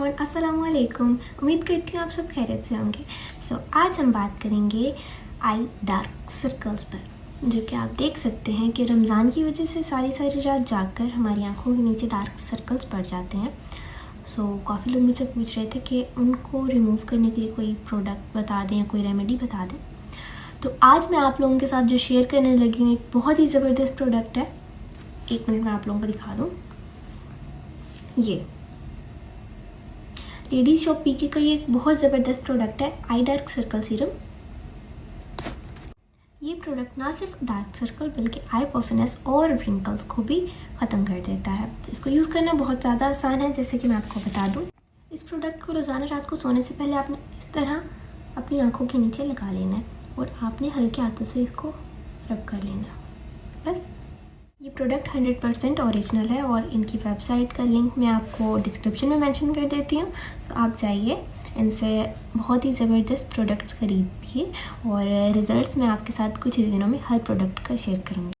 Everyone, अस्सलाम वालेकुम। उम्मीद करती हूँ आप सब खैरियत से होंगे। आज हम बात करेंगे आई डार्क सर्कल्स पर, जो कि आप देख सकते हैं कि रमज़ान की वजह से सारी रात जागकर हमारी आंखों के नीचे डार्क सर्कल्स पड़ जाते हैं। काफ़ी लोग मुझसे पूछ रहे थे कि उनको रिमूव करने के लिए कोई प्रोडक्ट बता दें या कोई रेमेडी बता दें। तो आज मैं आप लोगों के साथ जो शेयर करने लगी हूँ एक बहुत ही ज़बरदस्त प्रोडक्ट है। 1 मिनट में आप लोगों को दिखा दूँ। ये लेडीज शॉप पीके का ये एक बहुत ज़बरदस्त प्रोडक्ट है, आई डार्क सर्कल सीरम। ये प्रोडक्ट ना सिर्फ डार्क सर्कल बल्कि आई पफिनेस और रिंकल्स को भी ख़त्म कर देता है। इसको यूज़ करना बहुत ज़्यादा आसान है। जैसे कि मैं आपको बता दूं, इस प्रोडक्ट को रोज़ाना रात को सोने से पहले आपने इस तरह अपनी आंखों के नीचे लगा लेना है और आपने हल्के हाथों से इसको रब कर लेना है। बस ये प्रोडक्ट 100% ओरिजिनल है और इनकी वेबसाइट का लिंक मैं आपको डिस्क्रिप्शन में मेंशन कर देती हूँ। तो आप जाइए, इनसे बहुत ही ज़बरदस्त प्रोडक्ट्स खरीदिए और रिज़ल्ट्स मैं आपके साथ कुछ ही दिनों में हर प्रोडक्ट का शेयर करूँगी।